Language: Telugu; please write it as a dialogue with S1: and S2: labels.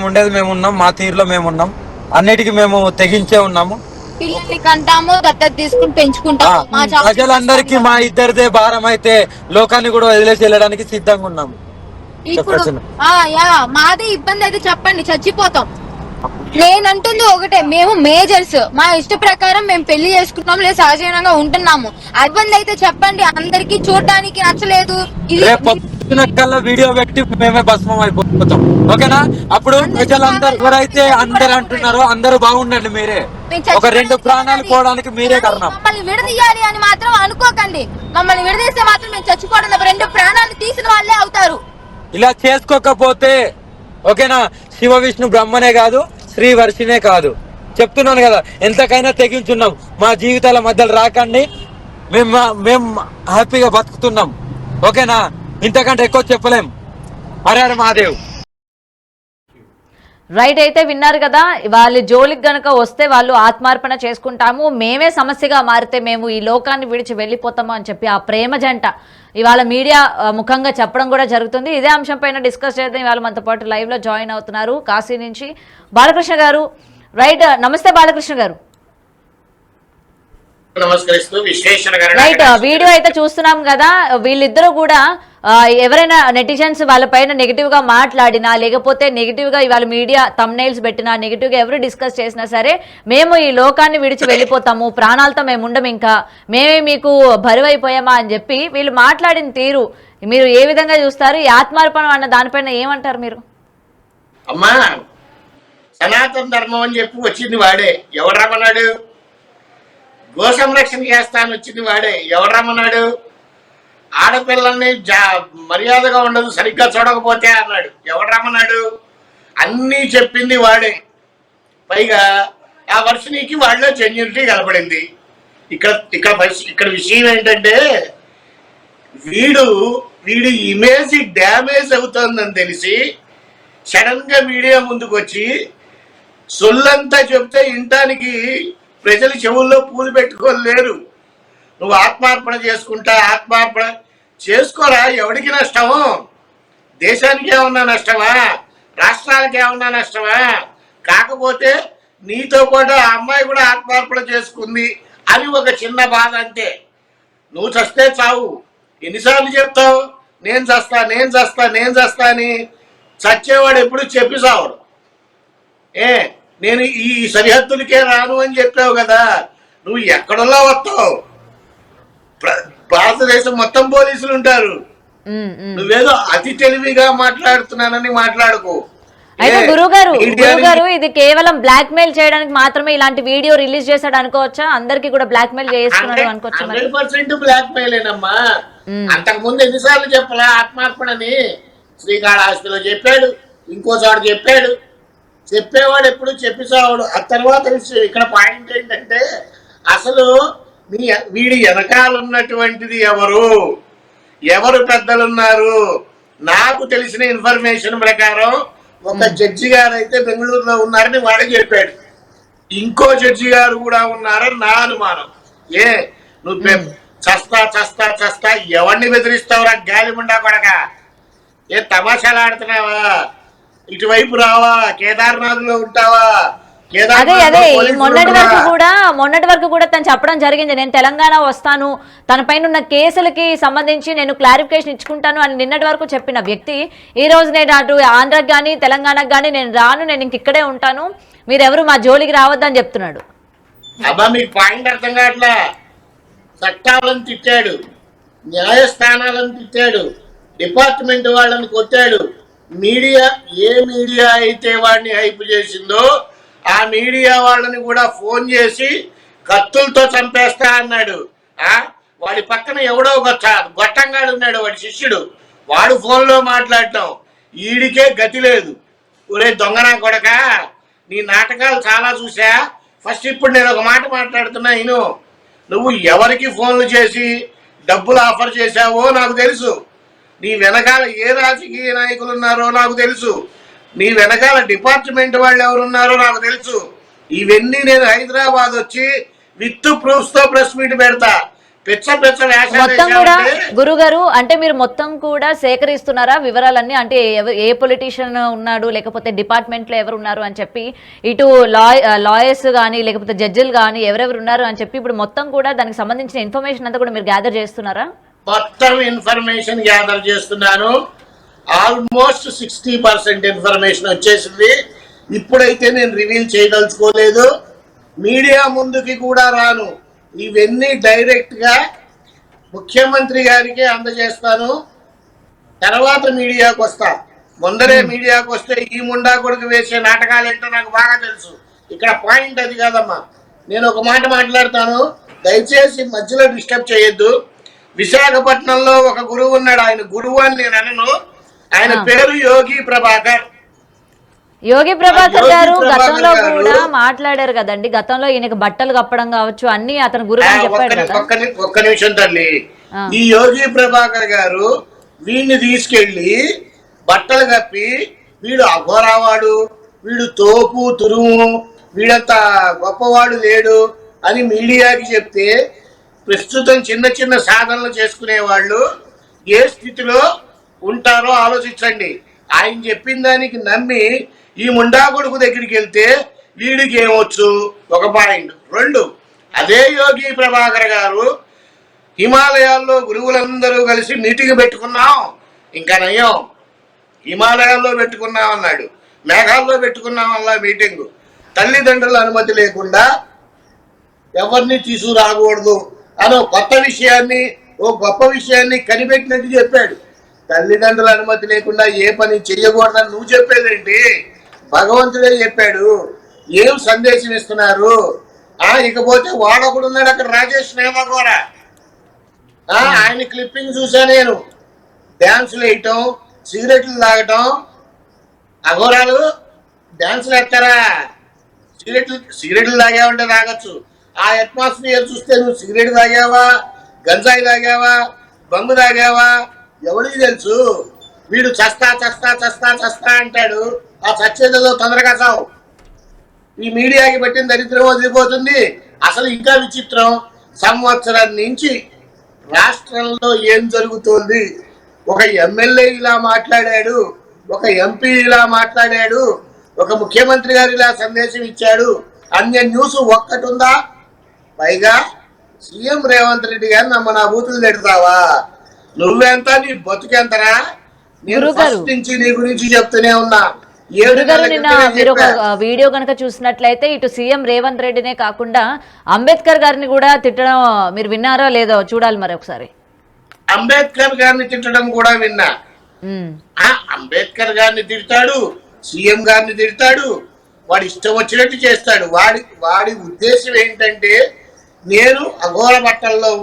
S1: ఉండేది మేము ఉన్నాం, మా తీరులో మేము ఉన్నాం, అన్నిటికీ మేము తెగించే ఉన్నాము.
S2: పిల్లల్ని కంటాము, దత్తత తీసుకుని పెంచుకుంటాము.
S1: ప్రజలందరికీ మా ఇద్దరిదే భారం అయితే లోకాన్ని కూడా వదిలేసి వెళ్ళడానికి సిద్ధంగా ఉన్నాము.
S2: ఇప్పుడు మాదే ఇబ్బంది అయితే చెప్పండి, చచ్చిపోతాం. నేనంటుంది ఒకటే, మేము మేజర్స్, మా ఇష్ట ప్రకారం మేము పెళ్లి చేసుకుంటాం, లేదు సహజీవనంగా ఉంటున్నాము. ఇబ్బంది అయితే చెప్పండి. అందరికి చూడడానికి నచ్చలేదు,
S1: వీడియో పెట్టి మేమే భస్మం అయిపోతాం. ఓకేనా? అప్పుడు ప్రజలందరూ ఎవరైతే అందరు అంటున్నారో అందరూ బాగుండండి, మీరే ఒక 2 ప్రాణాలు పోవడానికి మీరే కారణం.
S2: మమ్మల్ని విడదీయాలి అని మాత్రం అనుకోకండి. మమ్మల్ని విడదీస్తే మాత్రం మేము చచ్చిపోవడం 2 ప్రాణాలు తీసిన వాళ్ళే అవుతారు.
S1: ఇలా చేసుకోకపోతే ఓకేనా, శివ విష్ణు బ్రహ్మనే కాదు, శ్రీ వర్షినే కాదు, చెప్తున్నాను కదా, ఎంతకైనా తెగించున్నాం. మా జీవితాల మధ్యలో రాకండి, మేము హ్యాపీగా బతుకుతున్నాం. ఓకేనా? ఇంతకంటే ఎక్కువ చెప్పలేం. హర హర మహాదేవ్.
S3: రైట్, అయితే విన్నారు కదా, వాళ్ళ జోలికి గనక వస్తే వాళ్ళు ఆత్మార్పణ చేసుకుంటాము, మేమే సమస్యగా మారితే మేము ఈ లోకాన్ని విడిచి వెళ్ళిపోతాము అని చెప్పి ఆ ప్రేమ జంట ఇవాళ మీడియా ముఖంగా చెప్పడం కూడా జరుగుతుంది. ఇదే అంశం పైన డిస్కస్ చేద్దాం. ఇవాళ మనతో పాటు లైవ్ లో జాయిన్ అవుతున్నారు కాశీ నుంచి బాలకృష్ణ గారు. రైట్, నమస్తే బాలకృష్ణ గారు. రైట్, వీడియో అయితే చూస్తున్నాం కదా, వీళ్ళిద్దరూ కూడా ఎవరైనా నెటిజన్స్ వాళ్ళపైన నెగిటివ్ గా మాట్లాడినా, లేకపోతే నెగిటివ్ గా ఇవాళ మీడియా థంబ్నెయిల్స్ పెట్టినా, నెగిటివ్ గా ఎవరు డిస్కస్ చేసినా సరే మేము ఈ లోకాన్ని విడిచి వెళ్ళిపోతాము, ప్రాణాలతో మేము ఉండం, ఇంకా మేమే మీకు బరువైపోయామా అని చెప్పి వీళ్ళు మాట్లాడిన తీరు మీరు ఏ విధంగా చూస్తారు? ఈ ఆత్మార్పణం అన్న దానిపైన ఏమంటారు మీరు?
S4: అమ్మా, సనాతన ధర్మం అని చెప్పి వచ్చింది వాడే, ఎవడు రమ్మన్నాడు? గో సంరక్షణ చేస్తాను వచ్చింది వాడే, ఎవడు రమ్మన్నాడు? ఆడపిల్లల్ని మర్యాదగా ఉండదు సరిగ్గా చూడకపోతే అన్నాడు, ఎవడు రమ్మన్నాడు? అన్నీ చెప్పింది వాడే. పైగా ఆ వర్షినికి వాళ్ళలో జెన్యూనిటీ కనపడింది. ఇక్కడ విషయం ఏంటంటే, వీడి ఇమేజ్ డ్యామేజ్ అవుతుందని తెలిసి సడన్ గా మీడియా ముందుకు వచ్చి సొల్లంతా చెప్తే ఇంటానికి ప్రజలు చెవుల్లో పూలు పెట్టుకోలేరు. నువ్వు ఆత్మార్పణ ఆత్మార్పణ చేసుకోరా, ఎవడికి నష్టము? దేశానికి ఏమన్నా నష్టమా? రాష్ట్రానికి ఏమన్నా నష్టమా? కాకపోతే నీతో పాటు ఆ అమ్మాయి కూడా ఆత్మార్పణ చేసుకుంది అని ఒక చిన్న బాధ అంతే. నువ్వు చస్తే చావు. ఎన్నిసార్లు చెప్తావు నేను చస్తా అని? చచ్చేవాడు ఎప్పుడు చెప్పి చావడు. నేను ఈ సరిహద్దులకే రాను అని చెప్పావు కదా, నువ్వు ఎక్కడలా వస్తావు? భారతదేశం మొత్తం పోలీసులు ఉంటారు. నువ్వేదో అతి తెలివిగా మాట్లాడుతున్నానని మాట్లాడుకో.
S3: అయితే గురుగారు ఇది కేవలం బ్లాక్ మెయిల్ చేయడానికి మాత్రమే ఇలాంటి వీడియో రిలీజ్ చేశాడు అనుకోవచ్చా? అందరికి కూడా బ్లాక్ మెయిల్ చేస్తున్నాడు అనుకోవచ్చా?
S4: 100% బ్లాక్ మెయిలేనమ్మా. అంతకు ముందు ఎన్నిసార్లు చెప్పలా ఆత్మార్పణని? శ్రీకాళహస్తిలో చెప్పాడు, ఇంకో చోట చెప్పాడు. చెప్పేవాడు ఎప్పుడు చెప్పిసావాడు. ఆ తర్వాత విషయం ఇక్కడ పాయింట్ ఏంటంటే, అసలు వీడి వెనకాలన్నటువంటిది ఎవరు పెద్దలున్నారు? నాకు తెలిసిన ఇన్ఫర్మేషన్ ప్రకారం ఒక జడ్జి గారు అయితే బెంగళూరులో ఉన్నారని వాడే చెప్పాడు. ఇంకో జడ్జి గారు కూడా ఉన్నారని నా అనుమానం. నువ్వు చస్తా ఎవరిని బెదిరిస్తావురా గాలిముండా కొడక? తమాషాలు ఆడుతున్నావా? ఇటువైపు రావా? కేదార్నాథ్ లో ఉంటావా?
S3: అదే మొన్నటి వరకు కూడా తను చెప్పడం జరిగింది, నేను తెలంగాణ వస్తాను, తన పైన ఉన్న కేసులకి సంబంధించి నేను క్లారిఫికేషన్ ఇచ్చుకుంటాను అని నిన్నటి వరకు చెప్పిన వ్యక్తి ఈ రోజు నేను అటు ఆంధ్రాకి కానీ తెలంగాణకు కానీ నేను రాను, నేను ఇంక ఇక్కడే ఉంటాను, మీరెవరు మా జోలికి రావద్దని చెప్తున్నాడు.
S4: అబ్బా, మీకు పాయింట్ అర్థం కావట్లా. చట్టాలను తిట్టాడు, న్యాయస్థానాలను తిట్టాడు, డిపార్ట్మెంట్ వాళ్ళని కొట్టాడు. ఏ మీడియా అయితే వాడిని హైప్ చేసిందో ఆ మీడియా వాళ్ళని కూడా ఫోన్ చేసి కత్తులతో చంపేస్తా అన్నాడు. వాడి పక్కన ఎవడో గొట్టంగాడు ఉన్నాడు, వాడి శిష్యుడు, వాడు ఫోన్లో మాట్లాడటం. ఈడికే గతి లేదు. ఒరే దొంగనా కొడక, నీ నాటకాలు చాలా చూసా. ఫస్ట్ ఇప్పుడు నేను ఒక మాట మాట్లాడుతున్నా ఇను. నువ్వు ఎవరికి ఫోన్లు చేసి డబ్బులు ఆఫర్ చేశావో నాకు తెలుసు. నీ వెనకాల ఏ రాజకీయ నాయకులు ఉన్నారో నాకు తెలుసు. నీ వెనకాల డిపార్ట్మెంట్ వాళ్ళు ఎవరున్నారో నాకు తెలుసు. ఇవన్నీ నేను హైదరాబాద్ వచ్చి విత్ ప్రూఫ్స్ తో ప్రెస్ మీట్ పెడతా. పిచ్చ పిచ్చ
S3: మొత్తం కూడా
S4: వేషాలు
S3: గురుగారు అంటే మీరు మొత్తం కూడా సేకరిస్తున్నారా వివరాలన్నీ? అంటే ఏ పొలిటీషియన్ ఉన్నాడు, లేకపోతే డిపార్ట్మెంట్ లో ఎవరు ఉన్నారు అని చెప్పి, ఇటు లాయర్స్ కానీ లేకపోతే జడ్జిలు కానీ ఎవరెవరు ఉన్నారు అని చెప్పి ఇప్పుడు మొత్తం కూడా దానికి సంబంధించిన ఇన్ఫర్మేషన్ అంతా కూడా మీరు గ్యాదర్ చేస్తున్నారా?
S4: మొత్తం ఇన్ఫర్మేషన్ గ్యాదర్ చేస్తున్నాను. ఆల్మోస్ట్ 60% ఇన్ఫర్మేషన్ వచ్చేసింది. ఇప్పుడైతే నేను రివీల్ చేయదలుచుకోలేదు, మీడియా ముందుకి కూడా రాను. ఇవన్నీ డైరెక్ట్ గా ముఖ్యమంత్రి గారికి అందజేస్తాను. తర్వాత మీడియాకు వస్తా. ముందరే మీడియాకు వస్తే ఈ ముండా కొడుకు వేసే నాటకాలు ఏంటో నాకు బాగా తెలుసు. ఇక్కడ పాయింట్ అది కాదమ్మా. నేను ఒక మాట మాట్లాడతాను, దయచేసి మధ్యలో డిస్టర్బ్ చేయొద్దు. విశాఖపట్నంలో ఒక గురువు ఉన్నాడు. ఆయన గురువు అని నేను అనను, ఆయన పేరు యోగి ప్రభాకర్.
S3: యోగి ప్రభాకర్ గారు గతంలో కూడా మాట్లాడారు కదండి. గతంలో ఈయనకి బట్టలు కప్పడం కావచ్చు అన్ని అతను గురువు అని చెప్పాడు కదా.
S4: ఒక్క నిమిషం తల్లి. ఈ యోగి ప్రభాకర్ గారు వీడిని తీసుకెళ్లి బట్టలు కప్పి వీడు అఘోరావాడు, వీడు తోపు తురుము, వీడంత గొప్పవాడు లేడు అని మీడియాకి చెప్తే ప్రస్తుతం చిన్న చిన్న సాధనలు చేసుకునే వాళ్ళు ఏ స్థితిలో ఉంటారో ఆలోచించండి. ఆయన చెప్పిన దానికి నమ్మి ఈ ముండా కొడుకు దగ్గరికి వెళ్తే వీడికి ఏమొచ్చు? ఒక పాయింట్. రెండు, అదే యోగి ప్రభాకర్ గారు హిమాలయాల్లో గురువులందరూ కలిసి మీటింగ్ పెట్టుకున్నాం, ఇంకా నయం హిమాలయాల్లో పెట్టుకున్నాం అన్నాడు, మేఘాల్లో పెట్టుకున్నాం అలా మీటింగు. తల్లిదండ్రుల అనుమతి లేకుండా ఎవరిని తీసుకురాకూడదు అని కొత్త విషయాన్ని, ఓ గొప్ప విషయాన్ని కనిపెట్టినట్టు చెప్పాడు. తల్లిదండ్రుల అనుమతి లేకుండా ఏ పని చెయ్యకూడదని నువ్వు చెప్పేదేంటి? భగవంతుడే చెప్పాడు. ఏం సందేశం ఇస్తున్నారు? ఇకపోతే వాడొకడు ఉన్నాడు అక్కడ, రాజేష్ నేమగోర. ఆయన క్లిప్పింగ్ చూసా నేను. డ్యాన్సులు వేయటం, సిగరెట్లు తాగటం. అఘోరాలు డ్యాన్సులు వేస్తారా? సిగరెట్లు తాగావంటే తాగొచ్చు. ఆ అట్మాస్ఫియర్ చూస్తే నువ్వు సిగరెట్ తాగావా, గంజాయి తాగావా, బంగు తాగావా ఎవరికి తెలుసు? వీడు చస్తా చస్తా చస్తా చస్తా అంటాడు. ఆ చచ్చేదో తొందరగా చావు. ఈ మీడియాకి పెట్టిన దరిద్రం వదిలిపోతుంది. అసలు ఇంకా విచిత్రం, సంవత్సరం నుంచి రాష్ట్రంలో ఏం జరుగుతోంది? ఒక ఎమ్మెల్యే ఇలా మాట్లాడాడు, ఒక ఎంపీ ఇలా మాట్లాడాడు, ఒక ముఖ్యమంత్రి గారు ఇలా సందేశం ఇచ్చాడు అనే న్యూస్ ఒక్కటి ఉందా? పైగా సీఎం రేవంత్ రెడ్డి గారిని నా బూతులు తిడతావా? నువ్వెంత, నీ బతుకెంతరా? నేను ఫస్ట్ నుంచి నీ గురించి చెప్తూనే ఉన్నా.
S3: గురుగారు నిన్న మీరు ఒక వీడియో కనుక చూసినట్లయితే ఇటు సీఎం రేవంత్ రెడ్డినే కాకుండా అంబేద్కర్ గారిని కూడా తిట్టడం మీరు విన్నారో లేదో చూడాలి మరి ఒకసారి.
S4: అంబేద్కర్ గారిని తిట్టడం కూడా విన్నా. అంబేద్కర్ గారిని తిడతాడు, సీఎం గారిని తిడతాడు, వాడి ఇష్టం వచ్చినట్టు చేస్తాడు. వాడి ఉద్దేశం ఏంటంటే నేను అఘోర బట్టల్లో